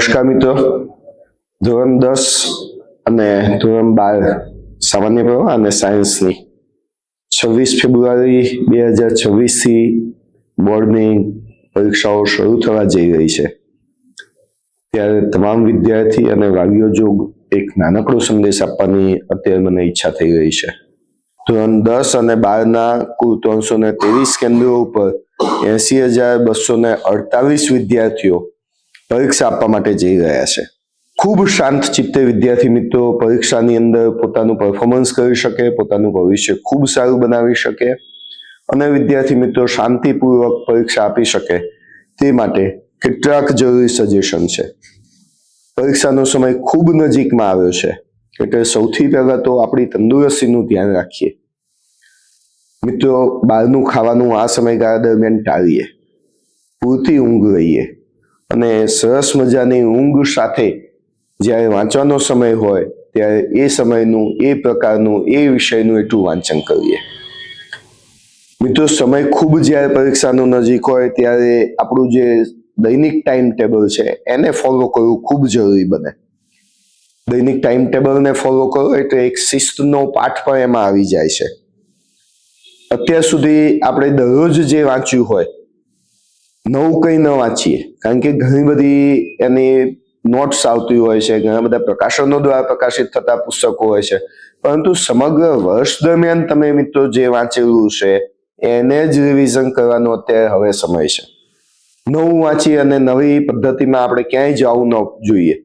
નમસ્કાર મિત્રો, ધોરણ 10 અને ધોરણ 12 સામાન્ય પ્રવાહ અને સાયન્સની 26 ફેબ્રુઆરી 2026 થી બોર્ડની પરીક્ષાઓ શરૂ થવા જઈ રહી છે। ત્યારે તમામ વિદ્યાર્થી અને વાલીઓ જોગ એક નાનકડો સંદેશ આપવાની અત્યારે મને ઈચ્છા થઈ રહી છે। ધોરણ 10 અને 12 ના કુલ 323 કેન્દ્રો ઉપર 80,248 વિદ્યાર્થીઓ પરીક્ષા આપવા માટે જઈ રહ્યા છે। ખૂબ શાંત ચિત્તે વિદ્યાર્થી મિત્રો પરીક્ષાની અંદર પોતાનું પરફોર્મન્સ કરી શકે, પોતાનું ભવિષ્ય ખૂબ સારું બનાવી શકે અને વિદ્યાર્થી મિત્રો શાંતિપૂર્વક પરીક્ષા આપી શકે તે માટે કેટલાક જરૂરી સજેશન છે। પરીક્ષાનો સમય ખૂબ નજીકમાં આવ્યો છે, એટલે સૌથી પહેલા તો આપણી તંદુરસ્તીનું ધ્યાન રાખીએ। મિત્રો, બહારનું ખાવાનું આ સમયગાળા દરમિયાન ટાળીએ, પૂરતી ઊંઘ લઈએ અને સરસ મજાની ઊંઘ સાથે જ્યારે વાંચવાનો સમય હોય ત્યારે એ સમયનું, એ પ્રકારનું, એ વિષયનું એટલું વાંચન કરીએ। મિત્રો, સમય ખૂબ જ્યારે પરીક્ષાનો નજીક હોય ત્યારે આપણું જે દૈનિક ટાઈમ ટેબલ છે એને ફોલો કરવું ખૂબ જરૂરી બને। દૈનિક ટાઈમ ટેબલને ફોલો કરો એટલે એક શિસ્તનો પાઠ પણ એમાં આવી જાય છે। અત્યાર સુધી આપણે દરરોજ જે વાંચ્યું હોય નવું કંઈ ન વાંચીએ, કારણ કે ઘણી બધી એની નોટ્સ આવતી હોય છે, ઘણા બધા પ્રકાશનો દ્વારા પ્રકાશિત થતા પુસ્તકો હોય છે, પરંતુ સમગ્ર વર્ષ દરમિયાન તમે મિત્રો જે વાંચેલું છે એને જ રિવિઝન કરવાનો અત્યારે હવે સમય છે। નવું વાંચી અને નવી પદ્ધતિમાં આપણે ક્યાંય જવું ન જોઈએ।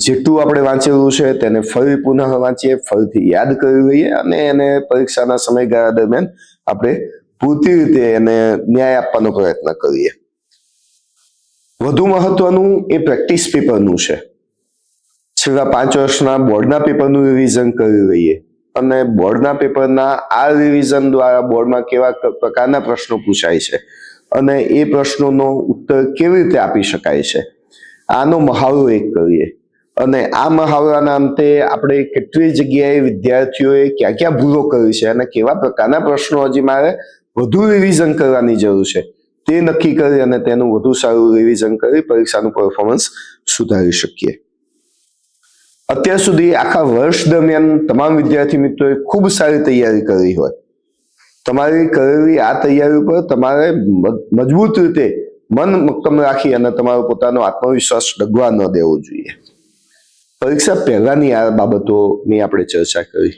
જેટલું આપણે વાંચેલું છે તેને ફરી પુનઃ વાંચીએ, ફરીથી યાદ કરી લઈએ અને એને પરીક્ષાના સમયગાળા દરમિયાન આપણે પૂરતી રીતે એને ન્યાય આપવાનો પ્રયત્ન કરીએ। વધુ મહત્વનું એ પ્રેક્ટિસ પેપરનું છે। છેલ્લા 5 વર્ષના બોર્ડના પેપરનું રિવિઝન કરી લઈએ અને બોર્ડના પેપરના આ રિવિઝન દ્વારા બોર્ડમાં કેવા પ્રકારના પ્રશ્નો પૂછાય છે અને એ પ્રશ્નોનો ઉત્તર કેવી રીતે આપી શકાય છે, આનો મહાવરો એક કરીએ અને આ મહાવરાના અંતે આપણે કેટલી જગ્યાએ વિદ્યાર્થીઓએ ક્યાં ક્યાં ભૂલો કરી છે અને કેવા પ્રકારના પ્રશ્નો હજી મારે વધુ રિવિઝન કરવાની જરૂર છે તે નક્કી કરી અને તેનું વધુ સારું રિવિઝન કરી પરીક્ષાનું પરફોર્મન્સ સુધારી શકીએ। અત્યાર સુધી આખા વર્ષ દરમિયાન તમામ વિદ્યાર્થી મિત્રોએ ખૂબ સારી તૈયારી કરી હોય। તમારી કરેલી આ તૈયારી ઉપર તમારે મજબૂત રીતે મન મક્કમ રાખી અને તમારો પોતાનો આત્મવિશ્વાસ ડગવા ન દેવો જોઈએ। પરીક્ષા પહેલાની આ બાબતોની આપણે ચર્ચા કરી।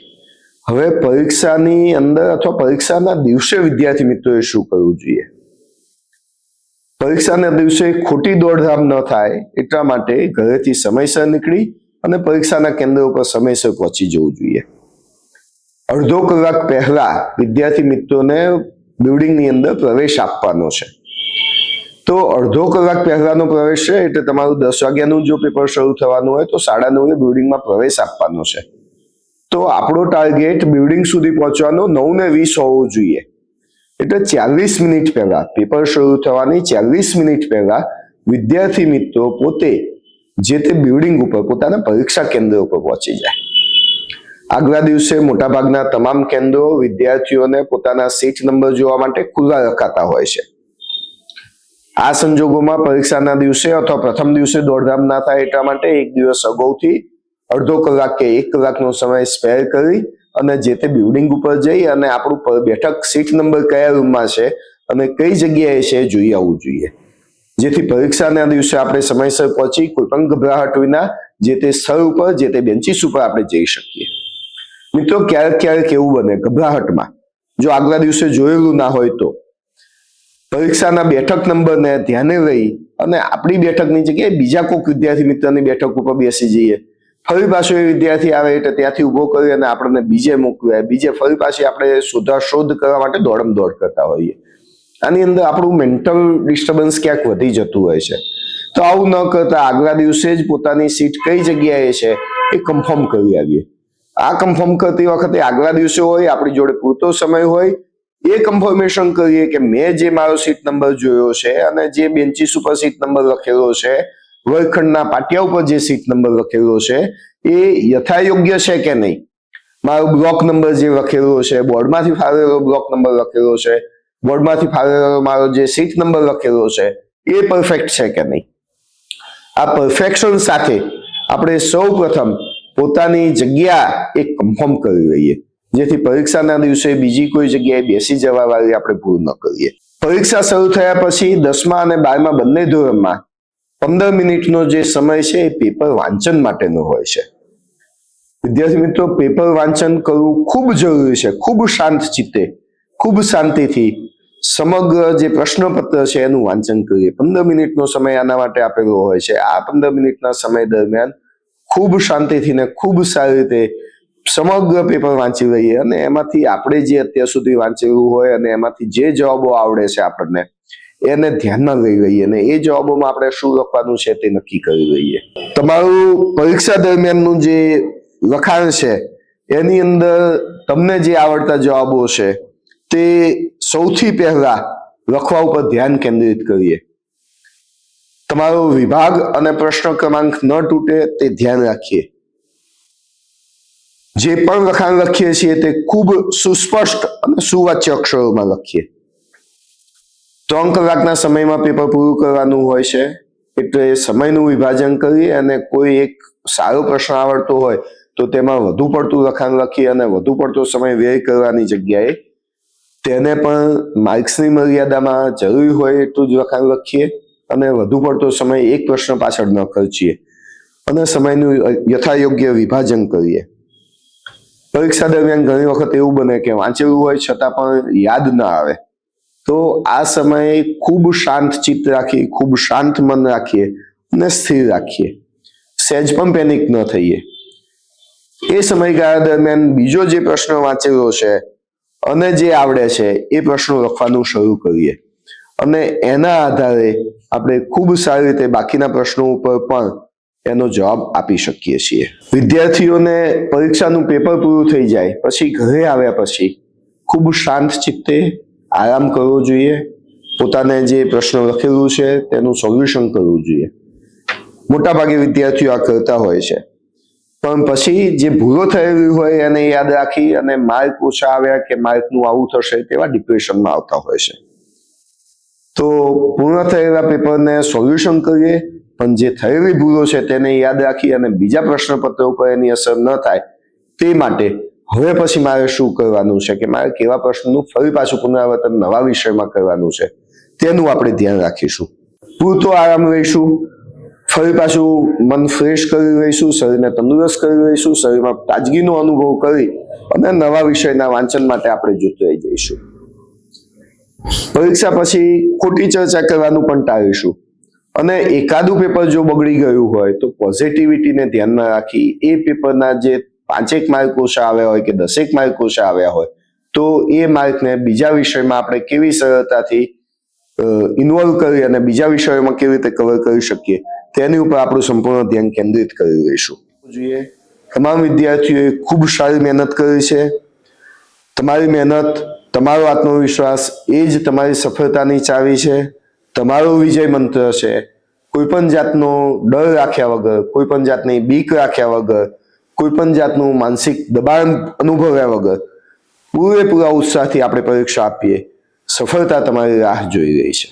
હવે પરીક્ષાની અંદર અથવા પરીક્ષાના દિવસે વિદ્યાર્થી મિત્રોએ શું કરવું જોઈએ? પરીક્ષાના દિવસે ખોટી દોડધામ ન થાય એટલા માટે ઘરેથી સમયસર નીકળી અને પરીક્ષાના કેન્દ્ર ઉપર સમયસર પહોંચી જવું જોઈએ। અડધો કલાક પહેલા વિદ્યાર્થી મિત્રોને બિલ્ડિંગની અંદર પ્રવેશ આપવાનો છે, તો અડધો કલાક પહેલાનો પ્રવેશ છે એટલે તમારું 10 વાગ્યાનું જો પેપર શરૂ થવાનું હોય તો 9:30 બિલ્ડિંગમાં પ્રવેશ આપવાનો છે। તો આપણો ટાર્ગેટ બિલ્ડિંગ સુધી પહોંચવાનો 9:20 હોવો જોઈએ, એટલે 40 મિનિટ પહેલા, પેપર શરૂ થવાની 40 મિનિટ પહેલા વિદ્યાર્થી મિત્રો પોતે જે તે બિલ્ડિંગ ઉપર પોતાના પરીક્ષા કેન્દ્ર ઉપર પહોંચી જાય। આગલા દિવસે મોટાભાગના તમામ કેન્દ્રો વિદ્યાર્થીઓને પોતાના સીટ નંબર જોવા માટે ખુલ્લા રખાતા હોય છે। આ સંજોગોમાં પરીક્ષાના દિવસે અથવા પ્રથમ દિવસે દોડધામ ના થાય એટલા માટે એક દિવસ અગાઉથી અડધો કલાક કે 1 કલાકનો સમય સ્પેર કરી અને જે તે બિલ્ડિંગ ઉપર જઈ અને આપણું બેઠક સીટ નંબર કયા રૂમમાં છે અને કઈ જગ્યાએ છે જોઈ આવવું જોઈએ, જેથી પરીક્ષાના દિવસે આપણે સમયસર પહોંચી કોઈ પણ ગભરાહટ વિના જે તે સ્થળ ઉપર, જે તે બેન્ચીસ ઉપર આપણે જઈ શકીએ। મિત્રો, ક્યારેક ક્યારેક એવું બને ગભરાહટમાં જો આગલા દિવસે જોયેલું ના હોય તો પરીક્ષાના બેઠક નંબરને ધ્યાને લઈ અને આપણી બેઠકની જગ્યાએ બીજા કોઈક વિદ્યાર્થી મિત્રની બેઠક ઉપર બેસી જઈએ, ફરી પાછો એ વિદ્યાર્થી આવે એટલે ત્યાંથી ઊભો કરી અને આપણને બીજે મોકલે, બીજે ફરી પાછી આપણે શોધ કરવા માટે દોડમ દોડ કરતા હોઈએ। આની અંદર આપણું મેન્ટલ ડિસ્ટર્બન્સ ક્યાંક વધી જતું હોય છે। તો આવું ન કરતા આગલા દિવસે જ પોતાની સીટ કઈ જગ્યાએ છે એ કન્ફર્મ કરી આવીએ। આ કન્ફર્મ કરતી વખતે આગલા દિવસે હોય, આપણી જોડે પૂરતો સમય હોય, એ કન્ફર્મેશન કરીએ કે મેં જે મારો સીટ નંબર જોયો છે અને જે બેન્ચીસ ઉપર સીટ નંબર લખેલો છે, વર્ગખંડના પાટિયા ઉપર જે સીટ નંબર લખેલો છે એ યથાયોગ્ય છે કે નહીં, મારો બ્લોક નંબર જે લખેલો છે, બોર્ડમાંથી ફાળવેલો બ્લોક નંબર લખેલો છે, બોર્ડમાંથી ફાળવેલો મારો જે સીટ નંબર લખેલો છે એ પરફેક્ટ છે કે નહીં, આ પરફેક્શન સાથે આપણે સૌ પ્રથમ પોતાની જગ્યા એક કન્ફર્મ કરી લઈએ, જેથી પરીક્ષાના દિવસે બીજી કોઈ જગ્યાએ બેસી જવા વાળી આપણે ભૂલ ન કરીએ. પરીક્ષા શરૂ થયા પછી 10મા અને 12મા બંને ધોરણમાં 15 મિનિટનો જે સમય છે એ પેપર વાંચન માટેનો હોય છે. વિદ્યાર્થી મિત્રો, પેપર વાંચન કરવું ખૂબ જરૂરી છે. ખૂબ શાંત ચિત્તે, ખૂબ શાંતિથી સમગ્ર જે પ્રશ્નપત્ર છે એનું વાંચન કરીએ. 15 મિનિટનો સમય આના માટે આપેલો હોય છે. આ 15 મિનિટના સમય દરમિયાન ખૂબ શાંતિથી ને ખૂબ સારી રીતે સમગ્ર પેપર વાંચી લઈએ અને એમાંથી આપણે જે અત્યાર સુધી વાંચેલું હોય અને એમાંથી જે જવાબો આવડે છે આપણને એને ધ્યાનમાં લઈ લઈએ અને એ જવાબોમાં આપણે શું લખવાનું છે તે નક્કી કરી લઈએ. તમારું પરીક્ષા દરમિયાનનું જે લખાણ છે એની અંદર તમને જે આવડતા જવાબો છે તે સૌથી પહેલા લખવા ઉપર ધ્યાન કેન્દ્રિત કરીએ. તમારો વિભાગ અને પ્રશ્ન ક્રમાંક ન તૂટે તે ધ્યાન રાખીએ. જે પણ લખાણ લખીએ છીએ તે ખૂબ સુસ્પષ્ટ અને સુવાચ્ય અક્ષરોમાં લખીએ. 3 કલાકના સમયમાં પેપર પૂરું કરવાનું હોય છે, એટલે સમયનું વિભાજન કરીએ અને કોઈ એક સારો પ્રશ્ન આવડતો હોય તો તેમાં વધુ પડતું લખાણ લખીએ અને વધુ પડતો સમય વ્યય કરવાની જગ્યાએ તેને પણ માર્ક્સની મર્યાદામાં જરૂરી હોય એટલું જ લખાણ લખીએ અને વધુ પડતો સમય એક પ્રશ્ન પાછળ ન ખર્ચીએ અને સમયનું યથાયોગ્ય વિભાજન કરીએ. પરીક્ષા દરમિયાન ઘણી વખત એવું બને કે વાંચેલું હોય છતાં પણ યાદ ના આવે, તો આ સમયે ખૂબ શાંત ચિત્ત રાખી, ખૂબ શાંત મન રાખીએ અને સ્થિર રાખીએ. સહેજ પણ પેનિક ન થઈએ. એ સમયગાળા દરમિયાન બીજો જે પ્રશ્ન વાંચેલો છે અને જે આવડે છે એ પ્રશ્નો લખવાનું શરૂ કરીએ અને એના આધારે આપણે ખૂબ સારી રીતે બાકીના પ્રશ્નો ઉપર પણ એનો જવાબ આપી શકીએ છીએ. વિદ્યાર્થીઓને પરીક્ષાનું પેપર પૂરું થઈ જાય પછી ઘરે આવ્યા પછી ખૂબ શાંત ચિત્તે આરામ કરવો જોઈએ. પોતાને જે પ્રશ્ન લખેલું છે તેનું સોલ્યુશન કરવું જોઈએ. મોટાભાગે વિદ્યાર્થીઓ આ કરતા હોય છે, પણ પછી જે ભૂલો થયેલી હોય એને યાદ રાખી અને માર્ક ઓછા આવ્યા કે માર્કનું આવું થશે તેવા ડિપ્રેશનમાં આવતા હોય છે. તો પૂર્ણ થયેલા પેપરને સોલ્યુશન કરીએ, પણ જે થયેલી ભૂલો છે તેને યાદ રાખી અને બીજા પ્રશ્નપત્ર ઉપર એની અસર ન થાય તે માટે હવે પછી મારે શું કરવાનું છે કે મારે કેવા પ્રશ્નનું ફરી પાછું પુનરાવર્તન નવા વિષયમાં કરવાનું છે તેનું આપણે ધ્યાન રાખીશું. પૂરતો આરામ લઈશું, ફરી પાછું મન ફ્રેશ કરી લઈશું, શરીરને તંદુરસ્ત કરી લઈશું, શરીરમાં તાજગીનો અનુભવ કરી અને નવા વિષયના વાંચન માટે આપણે જોતરાઈ જઈશું. પરીક્ષા પછી ખોટી ચર્ચા કરવાનું પણ ટાળીશું અને એકાદું પેપર જો બગડી ગયું હોય તો પોઝિટિવિટીને ધ્યાનમાં રાખી એ પેપરના જે 5 માર્ક ઓછા આવ્યા હોય કે 10 માર્ક ઓછા આવ્યા હોય તો એ માર્કને બીજા વિષયમાં આપણે કેવી સરળતાથી ઇન્વોલ્વ કરી અને બીજા વિષયોમાં કેવી રીતે કવર કરી શકીએ તેની ઉપર આપણું સંપૂર્ણ ધ્યાન કેન્દ્રિત કરી લઈશું. જોઈએ તમામ વિદ્યાર્થીઓએ ખૂબ સારી મહેનત કરી છે. તમારી મહેનત, તમારો આત્મવિશ્વાસ એ જ તમારી સફળતાની ચાવી છે. તમારો વિજય મંત્ર છે. કોઈ પણ જાતનો ડર રાખ્યા વગર, કોઈ પણ જાતની બીક રાખ્યા વગર, કોઈ પણ જાતનું માનસિક દબાણ અનુભવ્યા વગર પૂરેપૂરા ઉત્સાહથી આપણે પરીક્ષા આપીએ. સફળતા તમારી રાહ જોઈ રહી છે.